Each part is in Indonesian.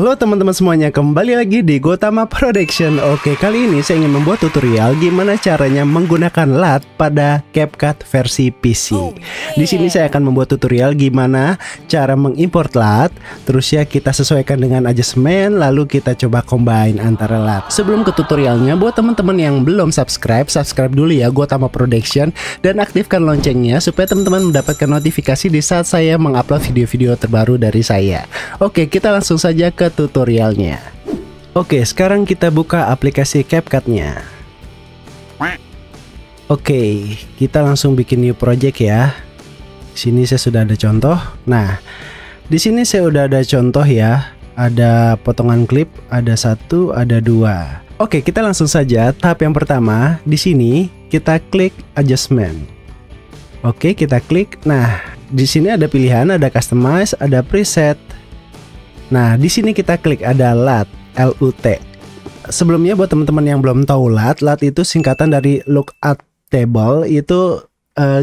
Halo teman-teman semuanya, kembali lagi di Gotama Production. Oke, kali ini saya ingin membuat tutorial gimana caranya menggunakan LUT pada CapCut versi PC. Di sini saya akan membuat tutorial gimana cara mengimport LUT, terus ya kita sesuaikan dengan adjustment, lalu kita coba combine antara LUT. Sebelum ke tutorialnya, buat teman-teman yang belum subscribe dulu ya Gotama Production dan aktifkan loncengnya supaya teman-teman mendapatkan notifikasi di saat saya mengupload video-video terbaru dari saya. Oke, kita langsung saja ke tutorialnya. Oke, sekarang kita buka aplikasi CapCut-nya. Oke, kita langsung bikin new project ya. Di sini saya sudah ada contoh. Nah, di sini saya udah ada contoh ya. Ada potongan klip, ada 1, ada 2. Oke, kita langsung saja. Tahap yang pertama, di sini kita klik adjustment. Oke, kita klik. Nah, di sini ada pilihan, ada customize, ada preset. Nah, di sini kita klik ada LUT, LUT. Sebelumnya buat teman-teman yang belum tahu LUT itu singkatan dari Lookout Table. Itu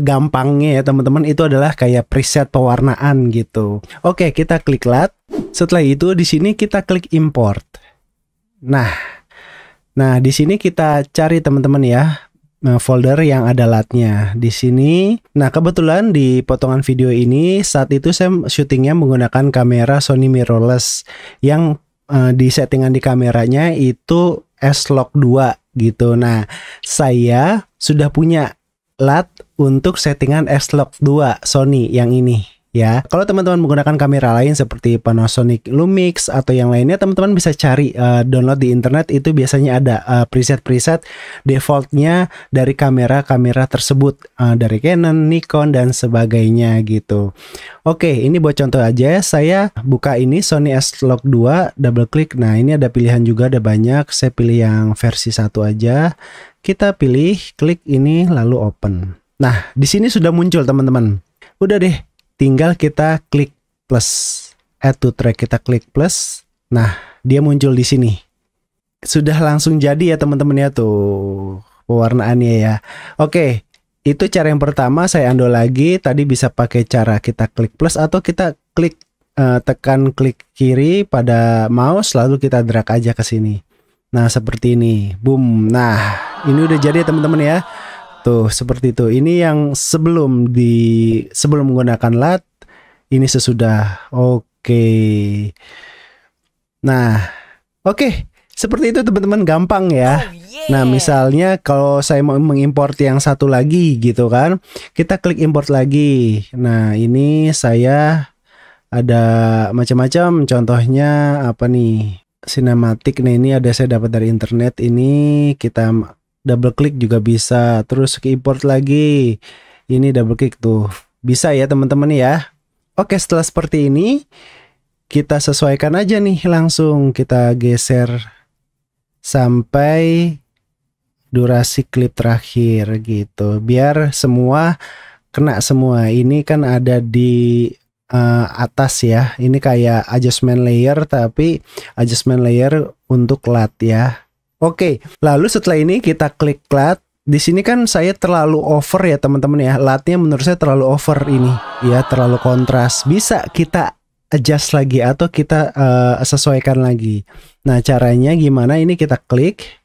gampangnya ya teman-teman, itu adalah kayak preset pewarnaan gitu. Oke, kita klik LUT. Setelah itu di sini kita klik import. Nah, di sini kita cari teman-teman ya folder yang ada LUT-nya di sini. Nah, kebetulan di potongan video ini saat itu saya syutingnya menggunakan kamera Sony mirrorless yang di settingan di kameranya itu S-Log 2 gitu. Nah, saya sudah punya LUT untuk settingan S-Log 2 Sony yang ini ya. Kalau teman-teman menggunakan kamera lain seperti Panasonic Lumix atau yang lainnya, teman-teman bisa cari download di internet. Itu biasanya ada preset-preset defaultnya dari kamera-kamera tersebut, dari Canon, Nikon dan sebagainya gitu. Oke, ini buat contoh aja. Saya buka ini Sony S-Log 2, double klik. Nah, ini ada pilihan juga, ada banyak. Saya pilih yang versi 1 aja. Kita pilih, klik ini lalu open. Nah, di sini sudah muncul teman-teman. Udah deh. Tinggal kita klik plus, add to track, kita klik plus. Nah, dia muncul di sini. Sudah langsung jadi ya teman-teman ya tuh pewarnaannya ya. Oke, itu cara yang pertama. Saya undo lagi. Tadi bisa pakai cara kita klik plus atau kita klik tekan klik kiri pada mouse lalu kita drag aja ke sini. Nah, seperti ini. Boom. Nah, ini udah jadi ya teman-teman ya. Tuh, seperti itu. Ini yang sebelum menggunakan LUT, ini sesudah. Oke. Nah, oke. Seperti itu teman-teman, gampang ya. Nah, misalnya kalau saya mau mengimport yang satu lagi gitu kan, kita klik import lagi. Nah, ini saya ada macam-macam. Contohnya apa nih? Sinematik. Nah, ini ada saya dapat dari internet. Ini kita double klik juga bisa, terus ke import lagi, ini double klik tuh bisa ya teman-teman ya. Oke, setelah seperti ini kita sesuaikan aja nih, langsung kita geser sampai durasi klip terakhir gitu, biar semua kena semua. Ini kan ada di atas ya, ini kayak adjustment layer tapi adjustment layer untuk LUT ya. Oke, lalu setelah ini kita klik LUT. Di sini kan saya terlalu over ya teman-teman ya. LUT-nya menurut saya terlalu over ini ya, terlalu kontras. Bisa kita adjust lagi atau kita sesuaikan lagi. Nah, caranya gimana? Ini kita klik.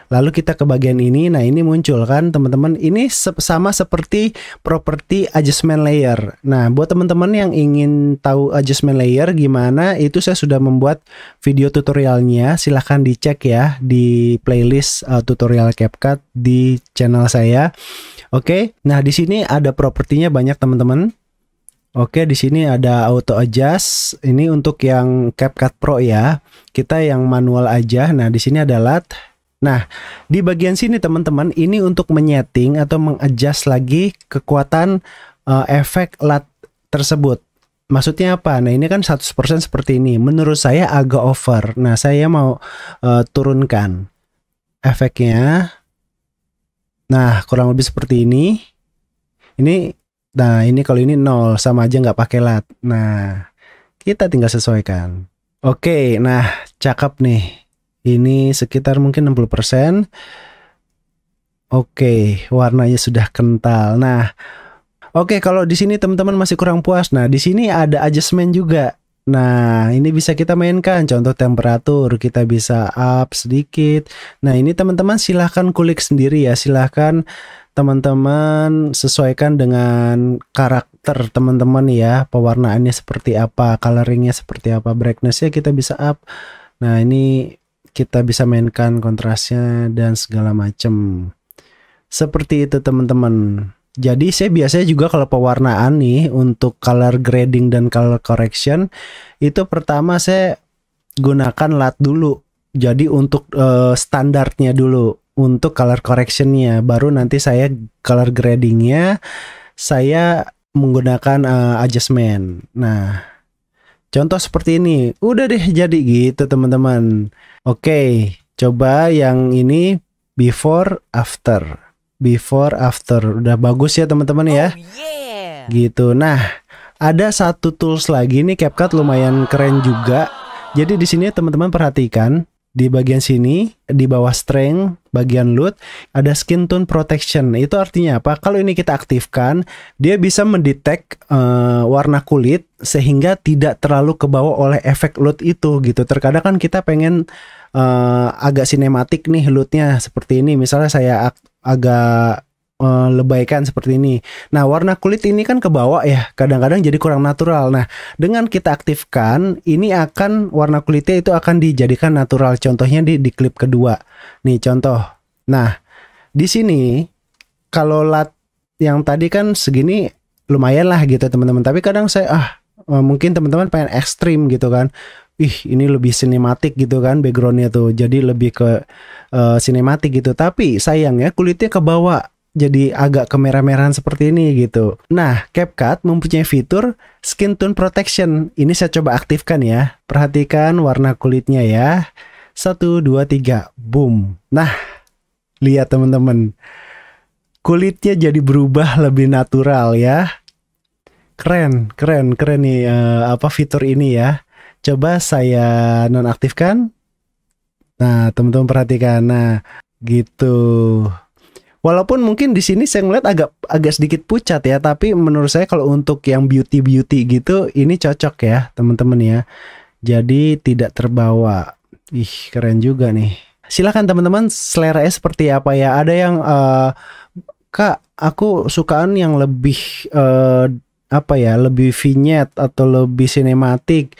Lalu kita ke bagian ini. Nah, ini muncul kan teman-teman. Ini sama seperti properti adjustment layer. Nah, buat teman-teman yang ingin tahu adjustment layer gimana, itu saya sudah membuat video tutorialnya. Silahkan dicek ya di playlist tutorial CapCut di channel saya. Oke, nah di sini ada propertinya banyak teman-teman. Oke, di sini ada auto adjust. Ini untuk yang CapCut Pro ya. Kita yang manual aja. Nah, di sini ada LUT. Nah, di bagian sini teman-teman, ini untuk menyeting atau mengadjust lagi kekuatan efek LUT tersebut. Maksudnya apa? Nah, ini kan 100% seperti ini. Menurut saya agak over. Nah, saya mau turunkan efeknya. Nah, kurang lebih seperti ini. Nah, ini kalau ini 0, sama aja nggak pakai LUT. Nah, kita tinggal sesuaikan. Oke, nah cakep nih. Ini sekitar mungkin 60%. Oke, warnanya sudah kental. Nah, oke, kalau di sini teman-teman masih kurang puas. Nah, di sini ada adjustment juga. Nah, ini bisa kita mainkan. Contoh temperatur, kita bisa up sedikit. Nah, ini teman-teman silahkan kulik sendiri ya. Silahkan teman-teman sesuaikan dengan karakter teman-teman ya. Pewarnaannya seperti apa, coloringnya seperti apa, brightnessnya kita bisa up. Nah, ini kita bisa mainkan kontrasnya dan segala macam. Seperti itu teman-teman. Jadi saya biasanya juga kalau pewarnaan nih untuk color grading dan color correction itu pertama saya gunakan LUT dulu. Jadi untuk standarnya dulu untuk color correctionnya, baru nanti saya color gradingnya saya menggunakan adjustment. Nah, contoh seperti ini, udah deh jadi gitu teman-teman. Oke, coba yang ini before after. Before after udah bagus ya teman-teman ya. Gitu. Nah, ada satu tools lagi nih CapCut lumayan keren juga. Jadi di sini teman-teman perhatikan di bagian sini di bawah strength bagian LUT ada skin tone protection. Itu artinya apa? Kalau ini kita aktifkan, dia bisa mendetek warna kulit sehingga tidak terlalu kebawa oleh efek LUT itu gitu. Terkadang kan kita pengen agak sinematik nih LUT-nya seperti ini. Misalnya saya agak lebaikan seperti ini. Nah, warna kulit ini kan ke bawah ya, kadang-kadang jadi kurang natural. Nah, dengan kita aktifkan, ini akan warna kulitnya itu akan dijadikan natural. Contohnya di klip kedua. Nih contoh. Nah, di sini kalau LUT yang tadi kan segini lumayan lah gitu teman-teman. Tapi kadang saya mungkin teman-teman pengen ekstrim gitu kan. Ini lebih sinematik gitu kan backgroundnya tuh, jadi lebih ke sinematik gitu. Tapi sayangnya kulitnya ke bawah, jadi agak kemerah-merahan seperti ini gitu. Nah, CapCut mempunyai fitur skin tone protection. Ini saya coba aktifkan ya. Perhatikan warna kulitnya ya. 1, 2, 3, boom. Nah, lihat teman-teman, kulitnya jadi berubah lebih natural ya. Keren nih fitur ini ya. Coba saya nonaktifkan. Nah, teman-teman perhatikan. Nah, gitu. Walaupun mungkin di sini saya ngeliat agak sedikit pucat ya, tapi menurut saya kalau untuk yang beauty gitu, ini cocok ya, teman-teman ya. Jadi tidak terbawa. Keren juga nih. Silakan teman-teman seleranya seperti apa ya. Ada yang Kak, aku sukaan yang lebih lebih vignette atau lebih sinematik.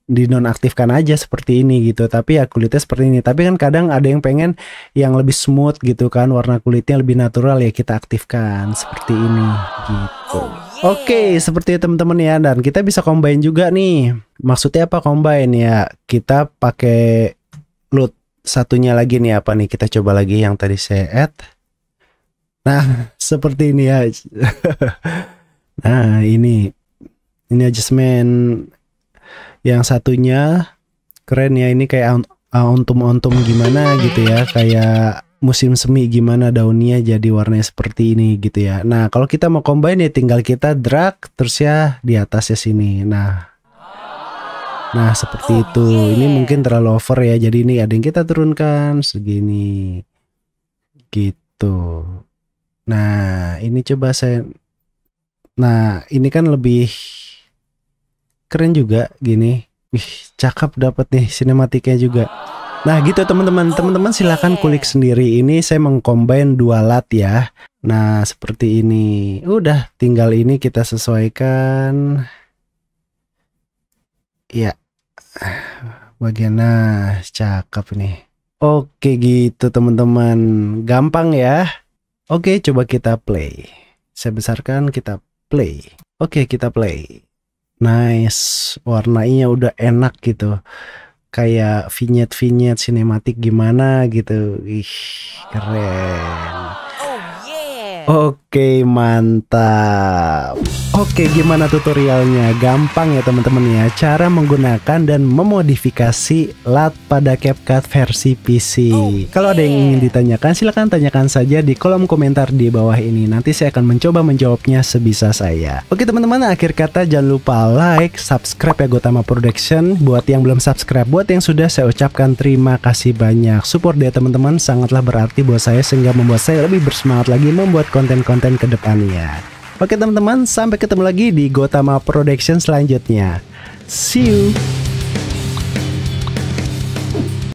Dinonaktifkan aja seperti ini gitu, tapi ya kulitnya seperti ini. Tapi kan kadang ada yang pengen yang lebih smooth gitu kan, warna kulitnya lebih natural, ya kita aktifkan seperti ini gitu. Oke, seperti itu teman-teman ya. Dan kita bisa combine juga nih. Maksudnya apa combine ya? Kita pakai LUT satunya lagi nih, apa nih, kita coba lagi yang tadi saya add. Nah, seperti ini ya. Nah, ini adjustment. Yang satunya keren ya, ini kayak ontum-ontum gimana gitu ya, kayak musim semi gimana daunnya jadi warnanya seperti ini gitu ya. Nah, kalau kita mau combine ya tinggal kita drag terus ya di atasnya sini. Nah seperti itu. Ini mungkin terlalu over ya, jadi ini ada yang kita turunkan segini gitu. Nah, ini coba saya. Nah, ini kan lebih keren juga gini. Cakep dapat nih sinematiknya juga. Nah, gitu teman-teman. Teman-teman silahkan kulik sendiri. Ini saya mengcombine 2 LUT ya. Nah, seperti ini. Udah, tinggal ini kita sesuaikan. Ya. Bagian cakep nih. Oke gitu teman-teman. Gampang ya. Oke, coba kita play. Saya besarkan, kita play. Oke, kita play. Nice, warnanya udah enak gitu, kayak vignette sinematik gimana gitu. Keren. Oke, mantap. Oke, gimana tutorialnya? Gampang ya teman-teman ya, cara menggunakan dan memodifikasi LUT pada CapCut versi PC. Kalau ada yang ingin ditanyakan, silahkan tanyakan saja di kolom komentar di bawah ini. Nanti saya akan mencoba menjawabnya sebisa saya. Oke teman-teman, akhir kata jangan lupa like, subscribe ya Gotama Production. Buat yang belum subscribe, buat yang sudah, saya ucapkan terima kasih banyak. Support dari teman-teman sangatlah berarti buat saya, sehingga membuat saya lebih bersemangat lagi membuat konten-konten ke depannya. Oke teman-teman, sampai ketemu lagi di Gotama Production selanjutnya. See you.